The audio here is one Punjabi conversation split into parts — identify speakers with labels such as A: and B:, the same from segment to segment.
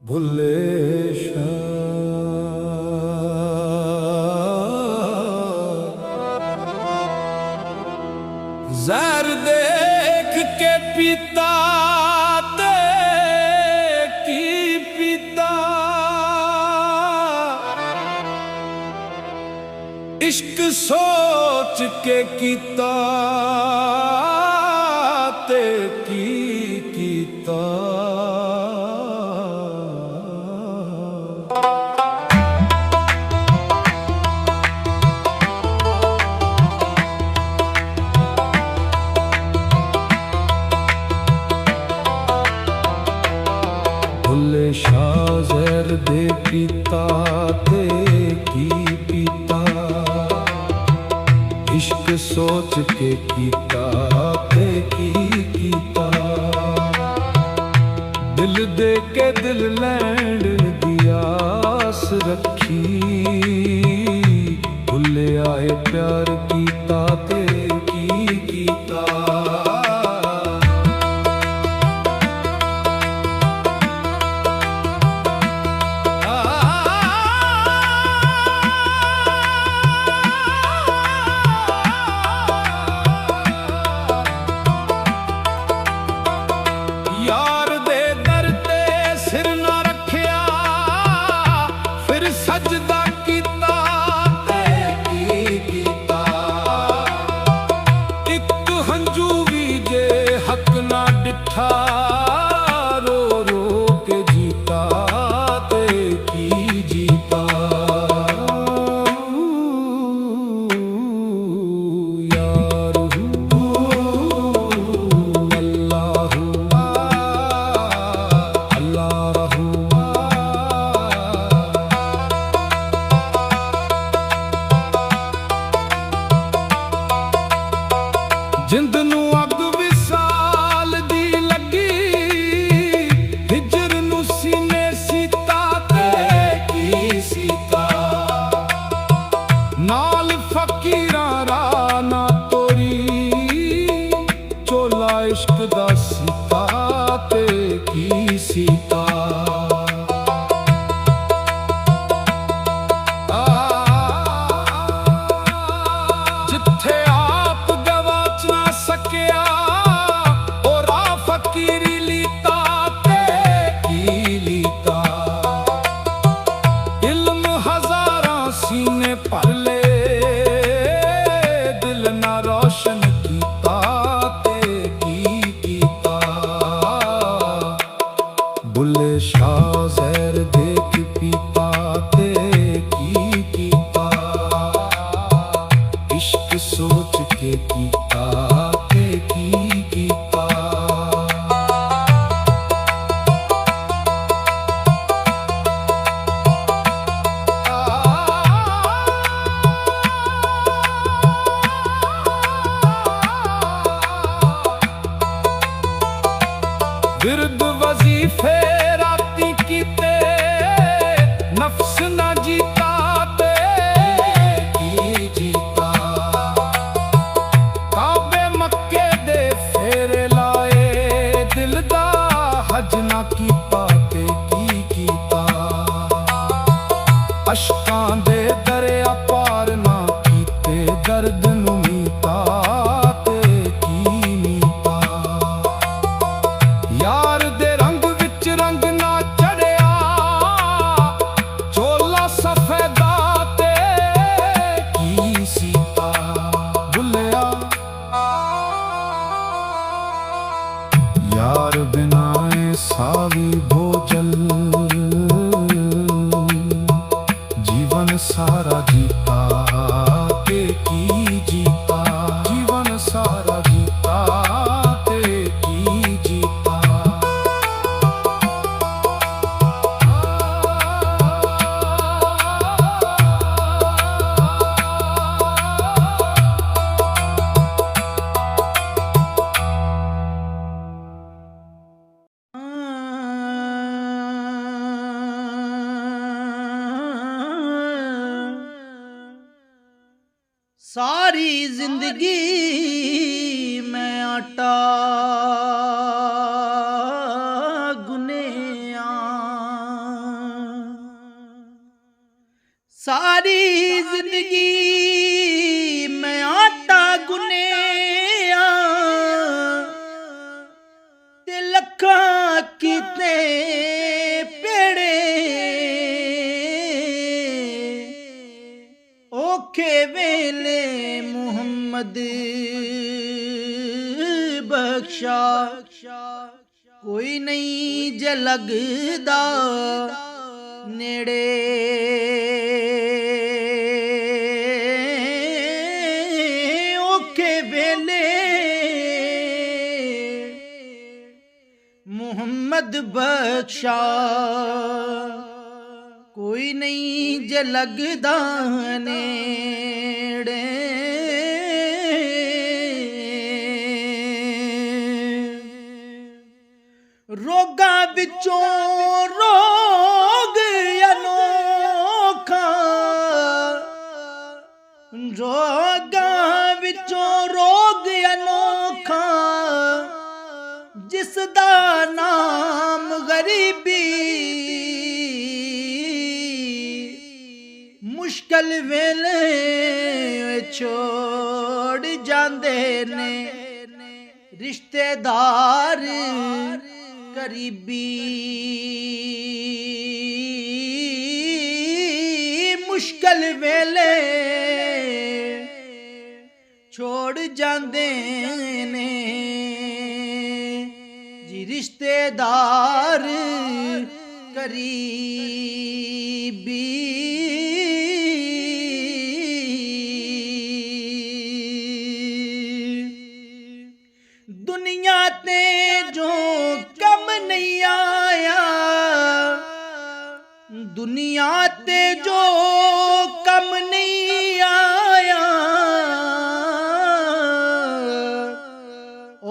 A: भुल्ले शाह ज़हर देख के पीता ते की पीता, इश्क सोच के कीता ते की कीता। भुल्ले शाह ज़हर दे पीता ते की पीता, इश्क सोच के कीता ते की कीता। दिल दे के दिल लैण दी आस रखी, भुल्ले आए प्यार कीता ते की कीता। यार दे दर ते सिर ना रखिया, फिर सजदा कीता ते की कीता। इक हंजू भी जे हक ना डिठा, रो रो के जीता ते की जीता। जिंद नू अग विसाल दी लगी, हिजर नू सीने सीता ते की सीता। नाल फकीरां राह ना तोरी, चोला इश्क दा सीता ते की सीता। जिथे आप गवाच ना सकिया, और आ फकीरी लीता ते की लीता। इल्म हजारां सीने भर ले, दिल ना रोशन कीता ते की कीता। भुल्ले शाह ज़हर देख पीता ते की कीता, इश्क सोच के कीता ते की कीता। विरद वजीफे राती कीते, नफ्स ना जीता ते की जीता। काबे मक्के दे फेरे लाए, दिल दा हज ना कीता ते की कीता। अशकां दे दरिया पार ना कीते, दर्द नू मीता ते की मीता। यार दे रंग विच रंग ना चढ़िया, चोला सफेदा ते की सीता। भुल्लिया यार बिनाए सावी भोजल, जीवन सारा जीता ते की जीता। जीवन सारा जीता ते की जीता।
B: सारी जिंदगी मैं आटा गुनेया ਸਾਰੀ ਜ਼ਿੰਦਗੀ ਮੈਂ ਆਟਾ ਗੁੰਨਿਆ ਤੇ ਲੱਖਾਂ ਕੀਤੇ ਪੇੜੇ ਔਖੇ ਵੇਲੇ ਮੁਹੰਮਦ ਬਖਸ਼ਾ ਕੋਈ ਨਹੀਂ ਜੇ ਲੱਗਦਾ ਨੇੜੇ ਔਖੇ ਵੇਲੇ ਮੁਹੰਮਦ ਬਖਸ਼ਾ ਕੋਈ ਨਹੀਂ ਜੇ ਲੱਗਦਾ ਨੇੜੇ ਰੋਗਾਂ ਵਿੱਚੋਂ ਰੋਗ ਅਨੋਖਾ ਰੋਗਾਂ ਵਿੱਚੋਂ ਰੋਗ ਅਨੋਖਾ ਜਿਸ ਦਾ ਨਾਮ ਗਰੀਬੀ ਮੁਸ਼ਕਲ ਵੇਲੇ ਛੋੜ ਜਾਂਦੇ ਨੇ ਰਿਸ਼ਤੇਦਾਰ ਕਰੀਬੀ ਮੁਸ਼ਕਲ ਵੇਲੇ ਛੋੜ ਜਾਂਦੇ ਨੇ ਜੀ ਰਿਸ਼ਤੇਦਾਰ ਕਰੀਬੀ ਦੁਨੀਆ ਤੇ ਜੋ ਕਮ ਨਹੀਂ ਆਇਆ ਦੁਨੀਆ ਤੇ ਜੋ ਕਮ ਨਹੀਂ ਆਇਆ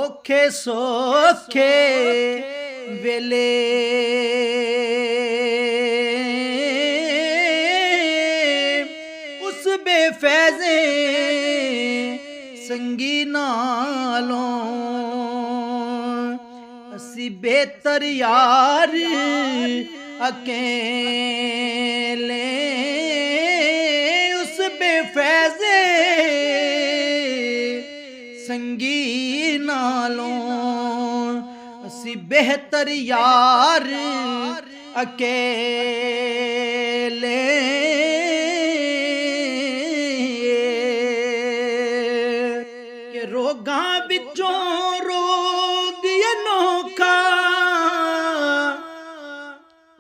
B: ਔਖੇ ਸੌਖੇ ਵੇਲੇ ਉਸ ਬੇਫੈਜ਼ੇ ਸੰਗੀ ਨਾਲੋਂ ਅਸੀਂ ਬਿਹਤਰ ਯਾਰ ਅਕੇਲੇ ਉਸ ਬੇਫੈਜ਼ੇ ਸੰਗੀ ਨਾਲੋਂ ਅਸੀਂ ਬਿਹਤਰ ਯਾਰ ਅਕੇਲੇ ਕਿ ਰੋਗਾਂ ਵਿੱਚੋਂ ਰੋਗ ਅਨੋਖਾ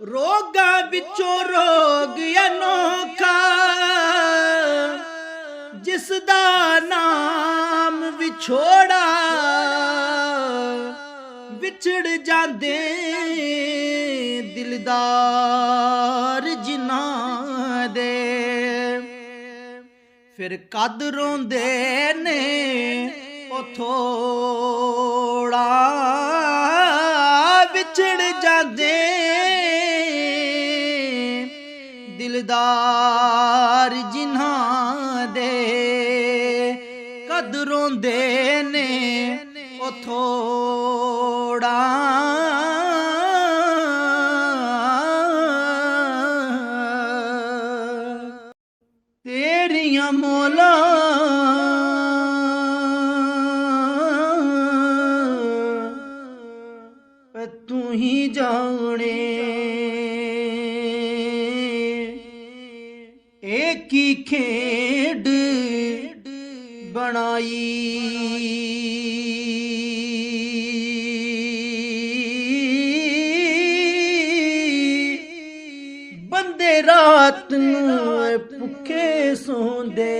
B: ਰੋਗਾਂ ਵਿੱਚੋਂ ਰੋਗ ਅਨੋਖਾ ਜਿਸ ਦਾ ਨਾਮ ਵਿਛੋੜਾ ਵਿਛੜ ਜਾਂਦੇ ਦਿਲਦਾਰ ਜਿਨ੍ਹਾਂ ਦੇ ਫਿਰ ਕਦ ਰੋਂਦੇ ਨੇ ਉਹ ਥੋੜਾ ਵਿਛੜ ਜਾਂਦੇ ਦਿਲਦਾਰ ਜਿਨ੍ਹਾਂ ਦੇ ਕਦ ਰੋਂਦੇ ਨੇ ਉਹ ਥੋੜਾ ਤੇਰੀਆਂ ਮੌਲਾ ਤੂੰ ਹੀ ਜਾਣੇ ਇੱਕ ਹੀ ਖੇਡ ਬਣਾਈ ਬੰਦੇ ਰਾਤ ਨੂੰ ਭੁੱਖੇ ਸੌਂਦੇ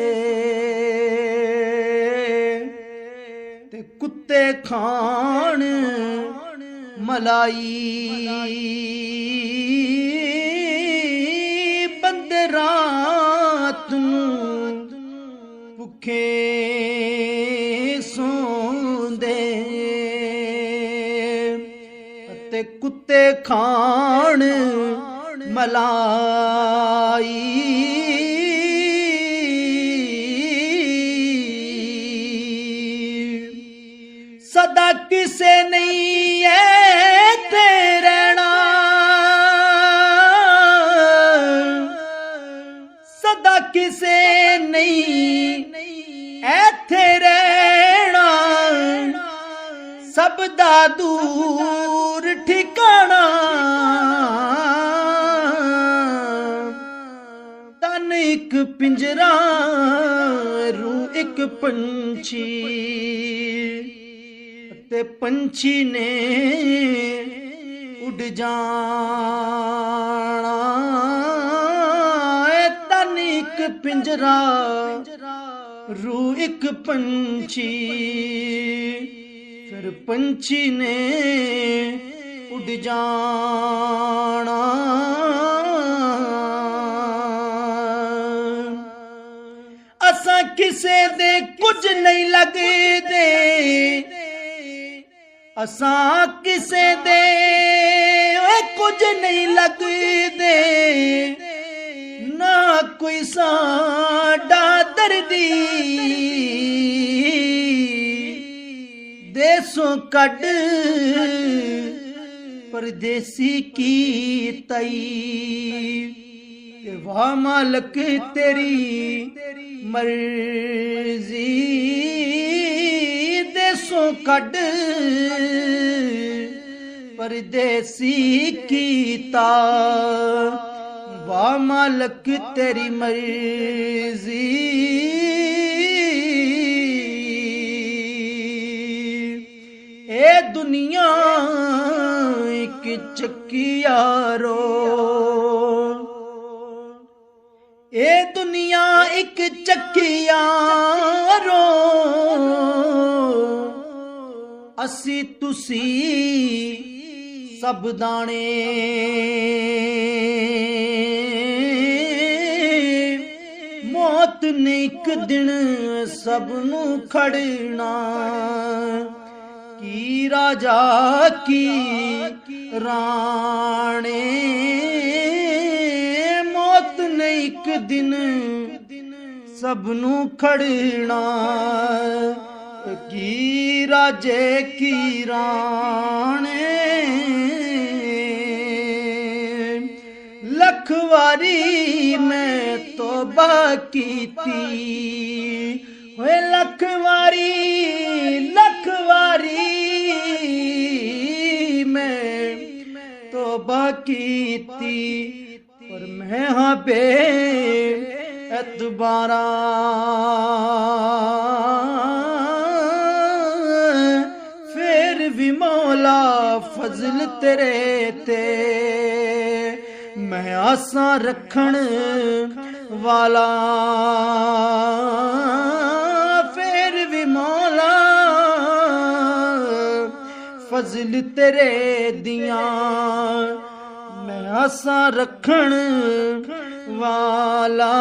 B: ਤੇ ਕੁੱਤੇ ਖਾਣ ਮਲਾਈ ਬੰਦੇ ਰਾਤ ਨੂੰ ਭੁੱਖੇ ਸੌਂਦੇ ਅਤੇ ਕੁੱਤੇ ਖਾਣ ਮਲਾਈ ਸਦਾ ਕਿਸੇ ਨਹੀਂ ਐ ਤੇ ਰਹਿਣਾ ਦਾ ਦੂਰ ਠਿਕਾਣਾ ਤਨ ਇੱਕ ਪਿੰਜਰਾ ਰੂਹ ਇੱਕ ਪੰਛੀ ਤੇ ਪੰਛੀ ਨੇ ਉੱਡ ਜਾਣਾ ਏ ਤਨ ਇੱਕ ਪਿੰਜਰਾ ਰੂਹ ਇੱਕ ਪੰਛੀ ਫਿਰ ਪੰਛੀ ਨੇ ਉੱਡ ਜਾਣਾ ਅਸਾਂ ਕਿਸੇ ਦੇ ਕੁਝ ਨਹੀਂ ਲੱਗਦੇ ਅਸਾਂ ਕਿਸੇ ਦੇ ਓਏ ਕੁਝ ਨਹੀਂ ਲੱਗਦੇ ਨਾ ਕੋਈ ਸਾਡਾ ਦਰਦੀ ਦੇਸੋਂ ਕੱਢ ਪਰਦੇਸੀ ਕੀ ਤਈ ਤੇ ਵਾਹ ਮਾਲਕ ਤੇਰੀ ਮਰਜ਼ੀ ਦੇਸੋਂ ਕੱਢ ਪਰਦੇਸੀ ਕੀਤਾ ਵਾਹ ਮਾਲਕ ਤੇਰੀ ਮਰਜ਼ੀ ਇਹ ਦੁਨੀਆ ਇੱਕ ਚੱਕੀਆਰੋ ਇਹ ਦੁਨੀਆ ਇੱਕ ਚੱਕੀਆਰੋ ਅਸੀਂ ਤੁਸੀਂ ਸਭ ਦਾਣੇ ਮੌਤ ਨੇ ਇੱਕ ਦਿਨ ਸਭ ਨੂੰ ਖੜਨਾ ਕੀ ਰਾਜਾ ਕੀ ਰਾਣੇ ਮੌਤ ਨੇ ਇੱਕ ਦਿਨ ਸਭ ਨੂੰ ਖੜਨਾ ਕੀ ਰਾਜੇ ਕੀ ਰਾਣੇ ਲੱਖ ਵਾਰੀ ਮੈਂ ਤੋਬਾ ਕੀਤੀ ਹੋਏ ਲੱਖ ਵਾਰੀ ਮੈਂ ਤੋਬਾ ਕੀਤੀ ਪਰ ਮੈਂ ਹਾਂ ਬੇ ਐਤਬਾਰਾ ਫਿਰ ਵੀ ਮੌਲਾ ਫਜ਼ਲ ਤੇਰੇ ਤੇ ਮੈਂ ਆਸਾਂ ਰੱਖਣ ਵਾਲਾ ਫਿਰ ਵੀ ਮੌਲਾ ਫਜ਼ਲ ਤੇਰੇ ਦੀਆਂ ਮੈਂ ਆਸਾਂ ਰੱਖਣ ਵਾਲਾ